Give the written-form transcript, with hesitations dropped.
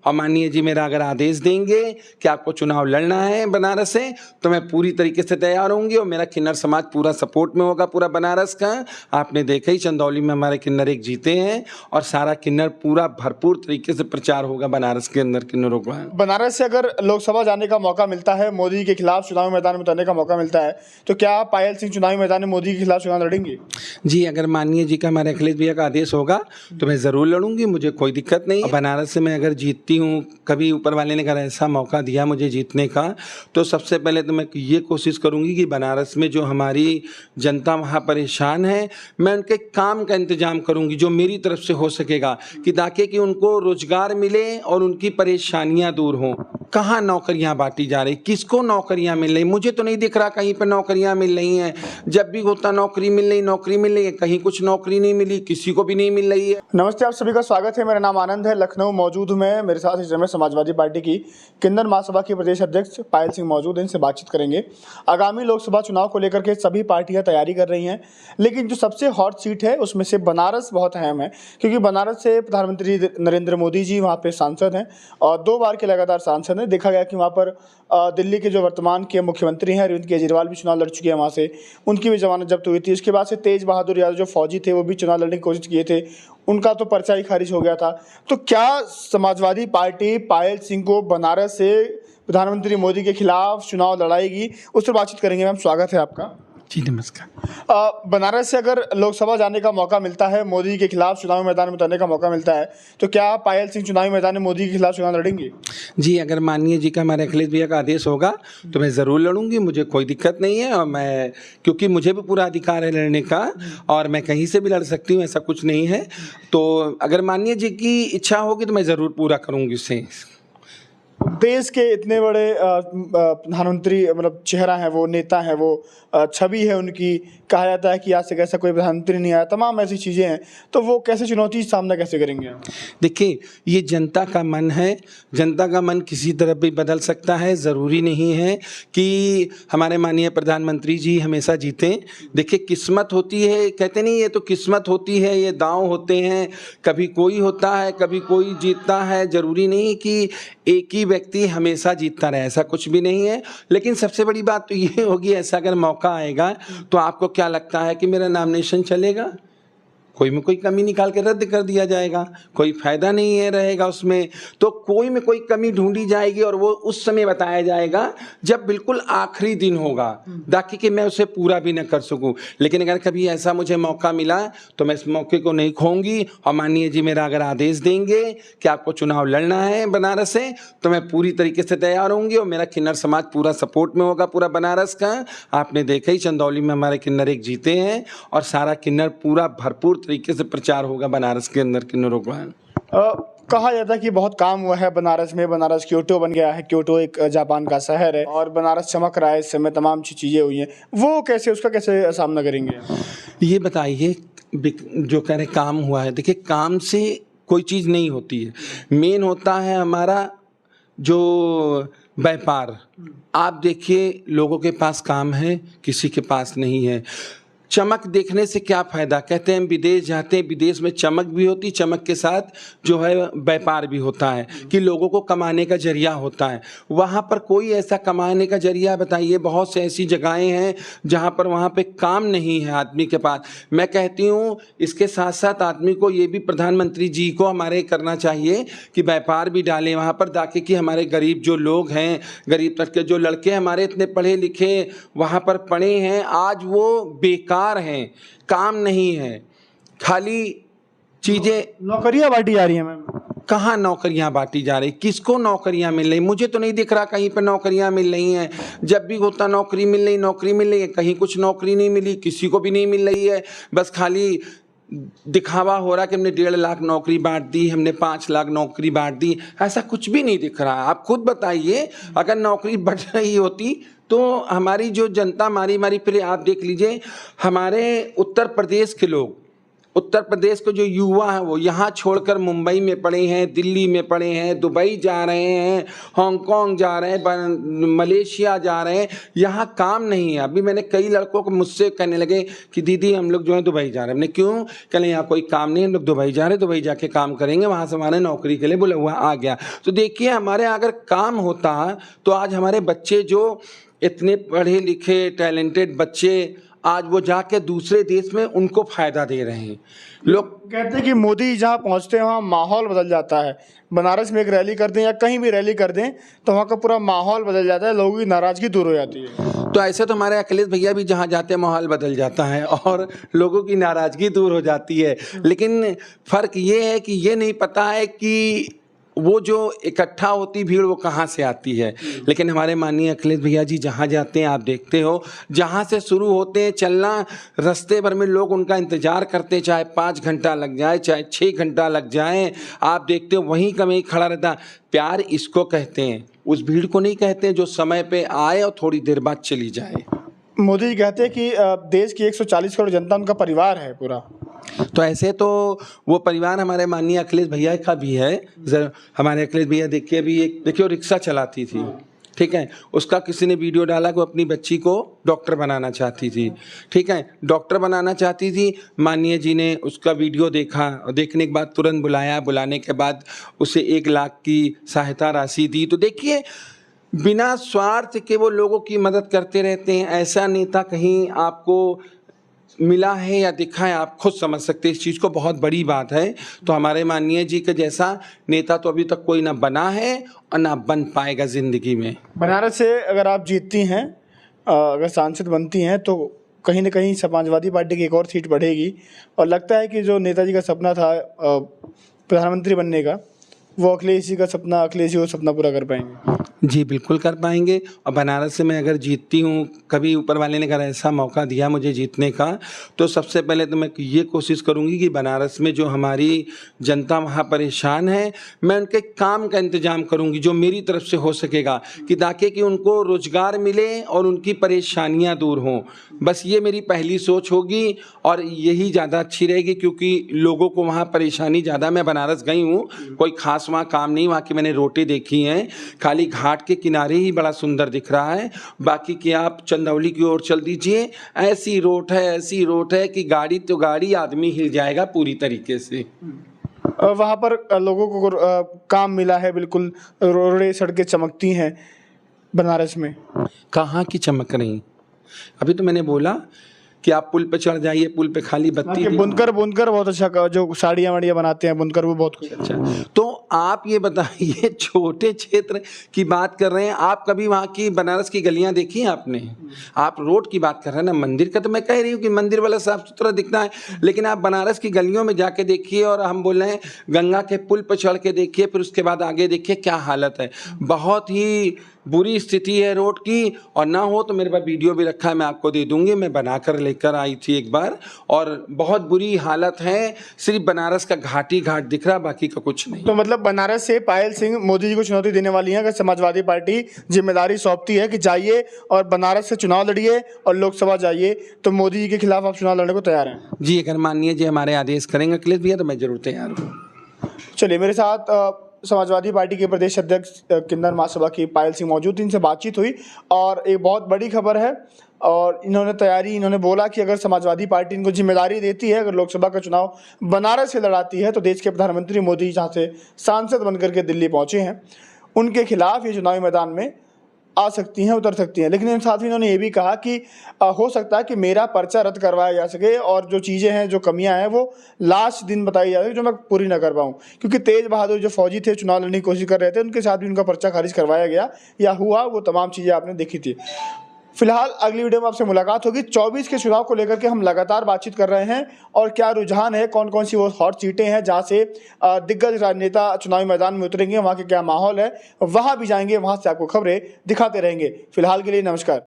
और माननीय जी मेरा अगर आदेश देंगे कि आपको चुनाव लड़ना है बनारस से, तो मैं पूरी तरीके से तैयार होंगी और मेरा किन्नर समाज पूरा सपोर्ट में होगा, पूरा बनारस का। आपने देखा ही चंदौली में हमारे किन्नर एक जीते हैं और सारा किन्नर पूरा भरपूर तरीके से प्रचार होगा बनारस के अंदर किन्नरों का। बनारस से अगर लोकसभा जाने का मौका मिलता है, मोदी के खिलाफ चुनावी मैदान में उतरने का मौका मिलता है, तो क्या पायल सिंह चुनावी मैदान में मोदी के खिलाफ चुनाव लड़ेंगे? जी, अगर माननीय जी का, हमारे अखिलेश भैया का आदेश होगा तो मैं ज़रूर लड़ूंगी, मुझे कोई दिक्कत नहीं है। बनारस से मैं अगर जीतती हूँ, कभी ऊपर वाले ने अगर ऐसा मौका दिया मुझे जीतने का, तो सबसे पहले तो मैं ये कोशिश करूँगी कि बनारस में जो हमारी जनता वहाँ परेशान है, मैं उनके काम का इंतजाम करूँगी जो मेरी तरफ से हो सकेगा, कि ताकि कि उनको रोजगार मिले और उनकी परेशानियाँ दूर हों। कहाँ नौकरियां बांटी जा रही, किसको नौकरियां मिल रही? मुझे तो नहीं दिख रहा कहीं पर नौकरियां मिल रही हैं। जब भी होता नौकरी मिल रही है, कहीं कुछ नौकरी नहीं मिली, किसी को भी नहीं मिल रही है। नमस्ते, आप सभी का स्वागत है। मेरा नाम आनंद है, लखनऊ मौजूद हूँ मैं। मेरे साथ इस समय समाजवादी पार्टी की किन्नर महासभा के प्रदेश अध्यक्ष पायल सिंह मौजूद हैं, इनसे बातचीत करेंगे। आगामी लोकसभा चुनाव को लेकर के सभी पार्टियां तैयारी कर रही हैं, लेकिन जो सबसे हॉट सीट है उसमें से बनारस बहुत अहम है, क्योंकि बनारस से प्रधानमंत्री नरेंद्र मोदी जी वहाँ पे सांसद हैं और 2 बार के लगातार सांसद हैं। देखा गया कि वहाँ पर दिल्ली के जो वर्तमान के मुख्यमंत्री हैं अरविंद केजरीवाल भी चुनाव लड़ चुके हैं, वहाँ से उनकी भी जमानत जब्त हुई थी। उसके बाद से तेज बहादुर यादव जो फौजी थे वो भी चुनाव लड़ने की कोशिश किए थे, उनका तो पर्चा ही खारिज हो गया था। तो क्या समाजवादी पार्टी पायल सिंह को बनारस से प्रधानमंत्री मोदी के खिलाफ चुनाव लड़ाएगी? उस पर बातचीत करेंगे। मैम, स्वागत है आपका। जी नमस्कार। बनारस से अगर लोकसभा जाने का मौका मिलता है, मोदी के खिलाफ चुनावी मैदान में उतरने का मौका मिलता है, तो क्या पायल सिंह चुनावी मैदान में मोदी के खिलाफ चुनाव लड़ेंगे? जी, अगर माननीय जी का, हमारे अखिलेश भैया का आदेश होगा तो मैं ज़रूर लड़ूंगी, मुझे कोई दिक्कत नहीं है। और मैं, क्योंकि मुझे भी पूरा अधिकार है लड़ने का और मैं कहीं से भी लड़ सकती हूँ, ऐसा कुछ नहीं है। तो अगर माननीय जी की इच्छा होगी तो मैं ज़रूर पूरा करूँगी उसे। देश के इतने बड़े प्रधानमंत्री मतलब चेहरा है, वो नेता है, वो छवि है उनकी, कहा जाता है कि आज से कैसा कोई प्रधानमंत्री नहीं आया, तमाम ऐसी चीज़ें हैं, तो वो कैसे चुनौती सामना कैसे करेंगे? देखिए, ये जनता का मन है, जनता का मन किसी तरफ भी बदल सकता है। ज़रूरी नहीं है कि हमारे माननीय प्रधानमंत्री जी हमेशा जीतें। देखिए, किस्मत होती है, कहते नहीं ये तो किस्मत होती है, ये दांव होते हैं, कभी कोई होता है कभी कोई जीतता है। ज़रूरी नहीं कि एक ही व्यक्ति हमेशा जीतता रहे, ऐसा कुछ भी नहीं है। लेकिन सबसे बड़ी बात तो ये होगी, ऐसा अगर मौका आएगा तो आपको क्या लगता है कि मेरा नॉमिनेशन चलेगा? कोई में कोई कमी निकाल के रद्द कर दिया जाएगा, कोई फायदा नहीं है रहेगा उसमें। तो कोई में कोई कमी ढूंढी जाएगी और वो उस समय बताया जाएगा जब बिल्कुल आखिरी दिन होगा, ताकि कि मैं उसे पूरा भी न कर सकूं। लेकिन अगर कभी ऐसा मुझे मौका मिला तो मैं इस मौके को नहीं खोऊंगी और माननीय जी मेरा अगर आदेश देंगे कि आपको चुनाव लड़ना है बनारस से, तो मैं पूरी तरीके से तैयार होंगी और मेरा किन्नर समाज पूरा सपोर्ट में होगा, पूरा बनारस का। आपने देखा ही चंदौली में हमारे किन्नर एक जीते हैं और सारा किन्नर पूरा भरपूर तरीके से प्रचार होगा बनारस के अंदर किन्नरों का। कहा जाता है कि बहुत काम हुआ है बनारस में, बनारस क्योटो बन गया है, क्योटो एक जापान का शहर है और बनारस चमक रहा है इस समय, तमाम चीज़ें हुई हैं, वो कैसे, उसका कैसे सामना करेंगे? ये बताइए, जो कह रहे काम हुआ है, देखिए काम से कोई चीज़ नहीं होती है, मेन होता है हमारा जो व्यापार। आप देखिए, लोगों के पास काम है, किसी के पास नहीं है। चमक देखने से क्या फ़ायदा? कहते हैं हम विदेश जाते हैं, विदेश में चमक भी होती, चमक के साथ जो है व्यापार भी होता है, कि लोगों को कमाने का जरिया होता है। वहाँ पर कोई ऐसा कमाने का जरिया बताइए? बहुत से ऐसी जगहें हैं जहाँ पर वहाँ पे काम नहीं है आदमी के पास। मैं कहती हूँ इसके साथ साथ आदमी को ये भी, प्रधानमंत्री जी को हमारे करना चाहिए कि व्यापार भी डालें वहाँ पर, ताकि कि हमारे गरीब जो लोग हैं, गरीब तक के जो लड़के हमारे इतने पढ़े लिखे वहाँ पर पढ़े हैं, आज वो बेकार हैं, काम नहीं है, खाली चीजें, नौकरियां बांटी जा रही हैं। मैम, कहाँ नौकरियां बांटी जा रही, किसको नौकरियां मिल रही? मुझे तो नहीं दिख रहा कहीं पर नौकरियां मिल रही हैं। जब भी होता नौकरी मिल रही है, कहीं कुछ नौकरी नहीं मिली, किसी को भी नहीं मिल रही है। बस खाली दिखावा हो रहा कि हमने 1.5 लाख नौकरी बांट दी, हमने 5 लाख नौकरी बांट दी, ऐसा कुछ भी नहीं दिख रहा। आप खुद बताइए, अगर नौकरी बढ़ रही होती तो हमारी जो जनता मारी फिर आप देख लीजिए, हमारे उत्तर प्रदेश के लोग उत्तर प्रदेश के जो युवा हैं वो यहाँ छोड़कर मुंबई में पड़े हैं, दिल्ली में पड़े हैं, दुबई जा रहे हैं, हांगकांग जा रहे हैं, मलेशिया जा रहे हैं, यहाँ काम नहीं है। अभी मैंने कई लड़कों को मुझसे कहने लगे कि दीदी हम लोग जो है दुबई जा रहे हैं। हमने क्यों? कहले यहाँ कोई काम नहीं, हम लोग दुबई जा रहे हैं, दुबई जाके काम करेंगे, वहाँ से हमारे नौकरी के लिए बोला हुआ आ गया। तो देखिए हमारे अगर काम होता तो आज हमारे बच्चे जो इतने पढ़े लिखे टैलेंटेड बच्चे आज वो जाके दूसरे देश में उनको फायदा दे रहे हैं। लोग कहते हैं कि मोदी जहाँ पहुँचते हैं वहाँ माहौल बदल जाता है। बनारस में एक रैली कर दें या कहीं भी रैली कर दें तो वहाँ का पूरा माहौल बदल जाता है, लोगों की नाराजगी दूर हो जाती है। तो ऐसे तो हमारे अखिलेश भैया भी जहाँ जाते हैं माहौल बदल जाता है और लोगों की नाराजगी दूर हो जाती है। लेकिन फर्क ये है कि ये नहीं पता है कि वो जो इकट्ठा होती भीड़ वो कहाँ से आती है। लेकिन हमारे माननीय अखिलेश भैया जी जहाँ जाते हैं आप देखते हो, जहाँ से शुरू होते हैं चलना, रास्ते भर में लोग उनका इंतजार करते हैं, चाहे 5 घंटा लग जाए चाहे 6 घंटा लग जाए, आप देखते हो वहीं का वहीं खड़ा रहता। प्यार इसको कहते हैं, उस भीड़ को नहीं कहते हैं जो समय पे आए और थोड़ी देर बाद चली जाए। मोदी जी कहते हैं कि देश की 140 करोड़ जनता उनका परिवार है पूरा। तो ऐसे तो वो परिवार हमारे माननीय अखिलेश भैया का भी है। हमारे अखिलेश भैया देखिए अभी एक देखिए रिक्शा चलाती थी, ठीक है, उसका किसी ने वीडियो डाला कि वो अपनी बच्ची को डॉक्टर बनाना चाहती थी, ठीक है, डॉक्टर बनाना चाहती थी। माननीय जी ने उसका वीडियो देखा और देखने के बाद तुरंत बुलाया, बुलाने के बाद उसे 1 लाख की सहायता राशि दी। तो देखिए बिना स्वार्थ के वो लोगों की मदद करते रहते हैं। ऐसा नेता कहीं आपको मिला है या दिखा है, आप खुद समझ सकते हैं इस चीज़ को, बहुत बड़ी बात है। तो हमारे माननीय जी के जैसा नेता तो अभी तक कोई ना बना है और ना बन पाएगा ज़िंदगी में। बनारस से अगर आप जीतती हैं, अगर सांसद बनती हैं तो कहीं ना कहीं समाजवादी पार्टी की एक और सीट बढ़ेगी और लगता है कि जो नेताजी का सपना था प्रधानमंत्री बनने का, वो अखिलेश जी का सपना, अखिलेश जी वो सपना पूरा कर पाएंगे। जी बिल्कुल कर पाएंगे। और बनारस से मैं अगर जीतती हूँ, कभी ऊपर वाले ने अगर ऐसा मौका दिया मुझे जीतने का, तो सबसे पहले तो मैं ये कोशिश करूँगी कि बनारस में जो हमारी जनता वहाँ परेशान है, मैं उनके काम का इंतजाम करूँगी जो मेरी तरफ से हो सकेगा, कि ताकि कि उनको रोजगार मिले और उनकी परेशानियाँ दूर हों। बस ये मेरी पहली सोच होगी और यही ज़्यादा अच्छी रहेगी, क्योंकि लोगों को वहाँ परेशानी ज़्यादा। मैं बनारस गई हूँ, कोई खास वहाँ काम नहीं, वहाँ की मैंने रोटी देखी हैं, खाली घाट के किनारे ही बड़ा सुंदर दिख रहा है। बाकी कि आप चंदौली की ओर चल दीजिए, ऐसी रोड है, ऐसी रोड है कि गाड़ी तो गाड़ी, आदमी हिल जाएगा पूरी तरीके से। वहाँ पर लोगों को काम मिला है, बिल्कुल रोडें सड़कें चमकती हैं बनारस में। कहाँ की चमक रही? अभी तो मैंने बोला कि आप पुल पे चढ़ जाइए, पुल पे खाली बत्ती थी। बुनकर बहुत अच्छा, जो साड़ियाँ वाड़ियाँ बनाते हैं बुनकर, वो बहुत कुछ अच्छा। तो आप ये बताइए, छोटे क्षेत्र की बात कर रहे हैं आप, कभी वहाँ की बनारस की गलियाँ देखी हैं आपने? आप रोड की बात कर रहे हैं ना, मंदिर का तो मैं कह रही हूँ कि मंदिर वाला साफ सुथरा दिखता है, लेकिन आप बनारस की गलियों में जाके देखिए और हम बोल रहे हैं गंगा के पुल पर चढ़ के देखिए, फिर उसके बाद आगे देखिए क्या हालत है। बहुत ही बुरी स्थिति है रोड की। और ना हो तो मेरे पास वीडियो भी रखा है, मैं आपको दे दूंगी, मैं बनाकर लेकर आई थी एक बार, और बहुत बुरी हालत है। सिर्फ बनारस का घाट ही घाट दिख रहा, बाकी का कुछ नहीं। तो मतलब बनारस से पायल सिंह मोदी जी को चुनौती देने वाली हैं। अगर समाजवादी पार्टी जिम्मेदारी सौंपती है कि जाइए और बनारस से चुनाव लड़िए और लोकसभा जाइए, तो मोदी जी के खिलाफ आप चुनाव लड़ने को तैयार हैं? जी, अगर माननीय जी हमारे आदेश करेंगे अखिलेश भैया तो मैं जरूर तैयार हूँ। चलिए, मेरे साथ समाजवादी पार्टी के प्रदेश अध्यक्ष किन्नर महासभा की पायल सिंह मौजूद, इनसे बातचीत हुई और एक बहुत बड़ी खबर है। और इन्होंने बोला कि अगर समाजवादी पार्टी इनको जिम्मेदारी देती है, अगर लोकसभा का चुनाव बनारस से लड़ाती है, तो देश के प्रधानमंत्री मोदी जहाँ से सांसद बनकर के दिल्ली पहुँचे हैं, उनके खिलाफ ये चुनावी मैदान में आ सकती हैं, उतर सकती हैं। लेकिन साथ ही इन्होंने ये भी कहा कि हो सकता है कि मेरा पर्चा रद्द करवाया जा सके और जो चीज़ें हैं, जो कमियां हैं, वो लास्ट दिन बताई जा सके जो मैं पूरी ना कर पाऊँ। क्योंकि तेज बहादुर जो फौजी थे, चुनाव लड़ने की कोशिश कर रहे थे, उनके साथ भी उनका पर्चा खारिज करवाया गया या हुआ, वो तमाम चीज़ें आपने देखी थी। फिलहाल अगली वीडियो में आपसे मुलाकात होगी। 24 के चुनाव को लेकर के हम लगातार बातचीत कर रहे हैं और क्या रुझान है, कौन कौन सी वो हॉट सीटें हैं जहां से दिग्गज राजनेता चुनावी मैदान में उतरेंगे, वहां के क्या माहौल है, वहां भी जाएंगे, वहां से आपको खबरें दिखाते रहेंगे। फिलहाल के लिए नमस्कार।